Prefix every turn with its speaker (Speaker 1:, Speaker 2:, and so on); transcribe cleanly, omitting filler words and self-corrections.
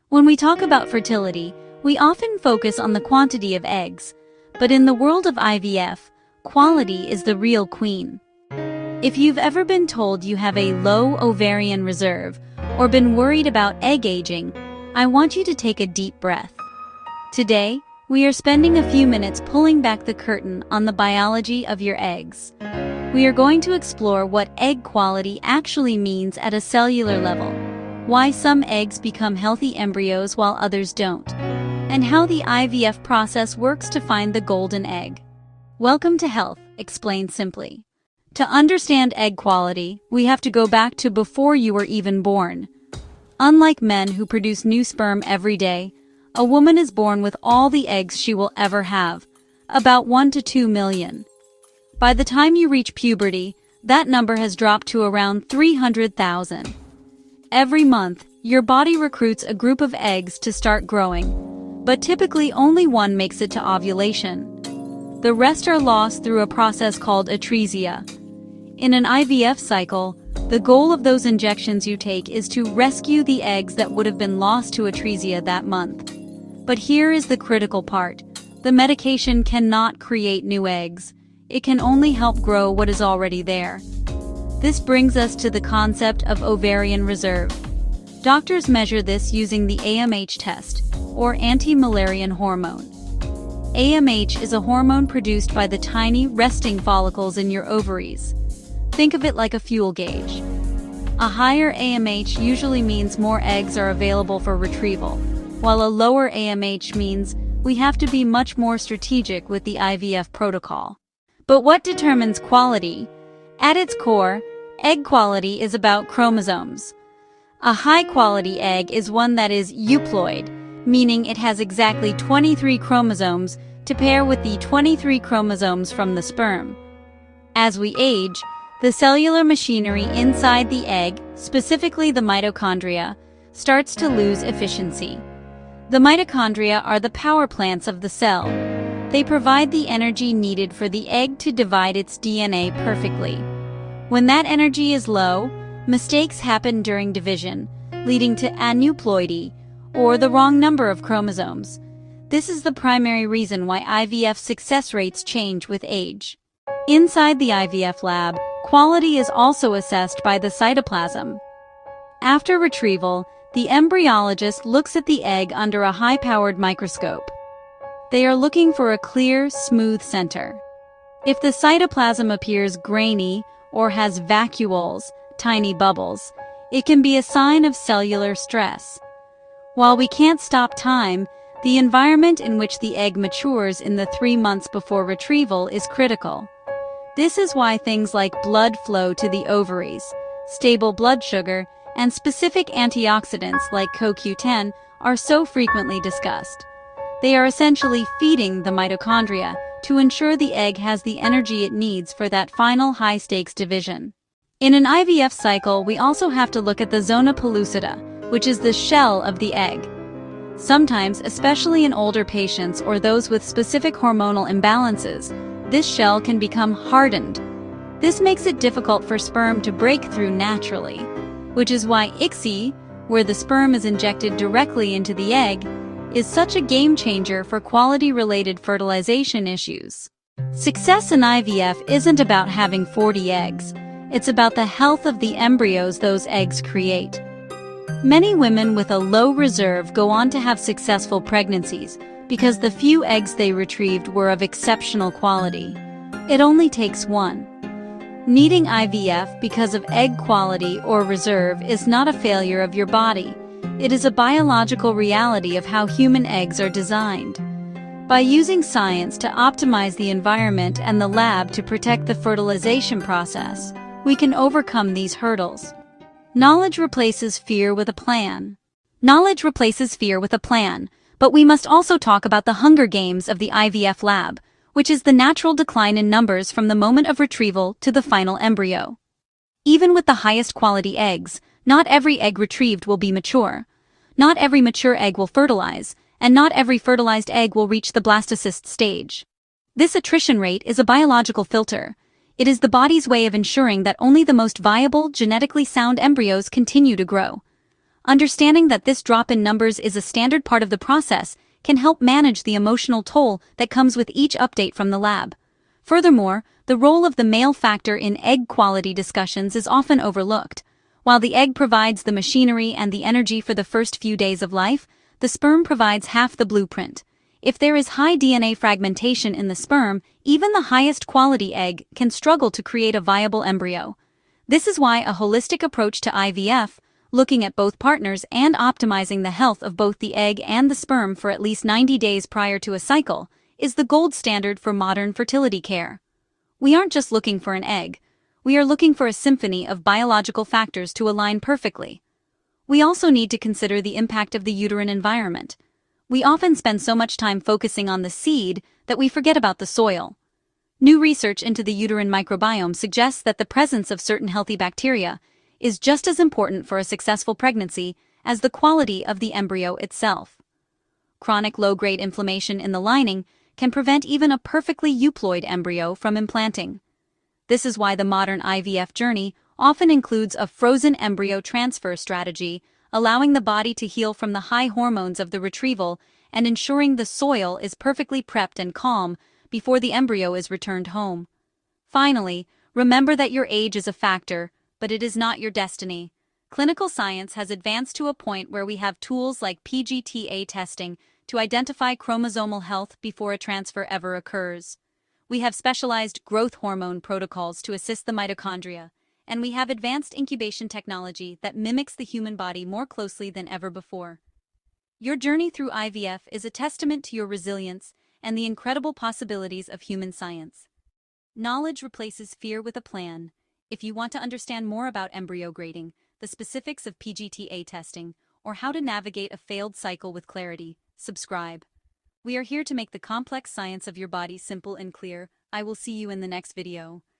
Speaker 1: When we talk about fertility, we often focus on the quantity of eggs, but in the world of IVF, quality is the real queen. If you've ever been told you have a low ovarian reserve or been worried about egg aging, I want you to take a deep breath. Today, we are spending a few minutes pulling back the curtain on the biology of your eggs. We are going to explore what egg quality actually means at a cellular level, why some eggs become healthy embryos while others don't, and how the IVF process works to find the golden egg. Welcome to Health Explained Simply. To understand egg quality, we have to go back to before you were even born. Unlike men who produce new sperm every day, a woman is born with all the eggs she will ever have, about 1 to 2 million. By the time you reach puberty, that number has dropped to around 300,000. Every month, your body recruits a group of eggs to start growing, but typically only one makes it to ovulation. The rest are lost through a process called atresia. In an IVF cycle, the goal of those injections you take is to rescue the eggs that would have been lost to atresia that month. But here is the critical part. The medication cannot create new eggs. It can only help grow what is already there. This brings us to the concept of ovarian reserve. Doctors measure this using the AMH test, or anti-Müllerian hormone. AMH is a hormone produced by the tiny, resting follicles in your ovaries. Think of it like a fuel gauge. A higher AMH usually means more eggs are available for retrieval, while a lower AMH means we have to be much more strategic with the IVF protocol. But what determines quality? At its core, egg quality is about chromosomes. A high-quality egg is one that is euploid, meaning it has exactly 23 chromosomes to pair with the 23 chromosomes from the sperm. As we age, the cellular machinery inside the egg, specifically the mitochondria, starts to lose efficiency. The mitochondria are the power plants of the cell. They provide the energy needed for the egg to divide its DNA perfectly. When that energy is low, mistakes happen during division, leading to aneuploidy, or the wrong number of chromosomes. This is the primary reason why IVF success rates change with age. Inside the IVF lab, quality is also assessed by the cytoplasm. After retrieval, the embryologist looks at the egg under a high-powered microscope. They are looking for a clear, smooth center. If the cytoplasm appears grainy or has vacuoles, tiny bubbles, it can be a sign of cellular stress. While we can't stop time, the environment in which the egg matures in the 3 months before retrieval is critical. This is why things like blood flow to the ovaries, stable blood sugar, and specific antioxidants like CoQ10 are so frequently discussed. They are essentially feeding the mitochondria to ensure the egg has the energy it needs for that final high-stakes division. In an IVF cycle, we also have to look at the zona pellucida, which is the shell of the egg. Sometimes, especially in older patients or those with specific hormonal imbalances, this shell can become hardened. This makes it difficult for sperm to break through naturally, which is why ICSI, where the sperm is injected directly into the egg, is such a game-changer for quality-related fertilization issues. Success in IVF isn't about having 40 eggs. It's about the health of the embryos those eggs create. Many women with a low reserve go on to have successful pregnancies because the few eggs they retrieved were of exceptional quality. It only takes one. Needing IVF because of egg quality or reserve is not a failure of your body. It is a biological reality of how human eggs are designed. By using science to optimize the environment and the lab to protect the fertilization process, we can overcome these hurdles. Knowledge replaces fear with a plan. Knowledge replaces fear with a plan, but we must also talk about the Hunger Games of the IVF lab, which is the natural decline in numbers from the moment of retrieval to the final embryo. Even with the highest quality eggs, not every egg retrieved will be mature. Not every mature egg will fertilize, and not every fertilized egg will reach the blastocyst stage. This attrition rate is a biological filter. It is the body's way of ensuring that only the most viable, genetically sound embryos continue to grow. Understanding that this drop in numbers is a standard part of the process can help manage the emotional toll that comes with each update from the lab. Furthermore, the role of the male factor in egg quality discussions is often overlooked. While the egg provides the machinery and the energy for the first few days of life, the sperm provides half the blueprint. If there is high DNA fragmentation in the sperm, even the highest quality egg can struggle to create a viable embryo. This is why a holistic approach to IVF, looking at both partners and optimizing the health of both the egg and the sperm for at least 90 days prior to a cycle, is the gold standard for modern fertility care. We aren't just looking for an egg, we are looking for a symphony of biological factors to align perfectly. We also need to consider the impact of the uterine environment. We often spend so much time focusing on the seed that we forget about the soil. New research into the uterine microbiome suggests that the presence of certain healthy bacteria is just as important for a successful pregnancy as the quality of the embryo itself. Chronic low-grade inflammation in the lining can prevent even a perfectly euploid embryo from implanting. This is why the modern IVF journey often includes a frozen embryo transfer strategy, allowing the body to heal from the high hormones of the retrieval and ensuring the soil is perfectly prepped and calm before the embryo is returned home. Finally, remember that your age is a factor, but it is not your destiny. Clinical science has advanced to a point where we have tools like PGTA testing to identify chromosomal health before a transfer ever occurs. We have specialized growth hormone protocols to assist the mitochondria, and we have advanced incubation technology that mimics the human body more closely than ever before. Your journey through IVF is a testament to your resilience and the incredible possibilities of human science. Knowledge replaces fear with a plan. If you want to understand more about embryo grading, the specifics of PGTA testing, or how to navigate a failed cycle with clarity, subscribe. We are here to make the complex science of your body simple and clear. I will see you in the next video.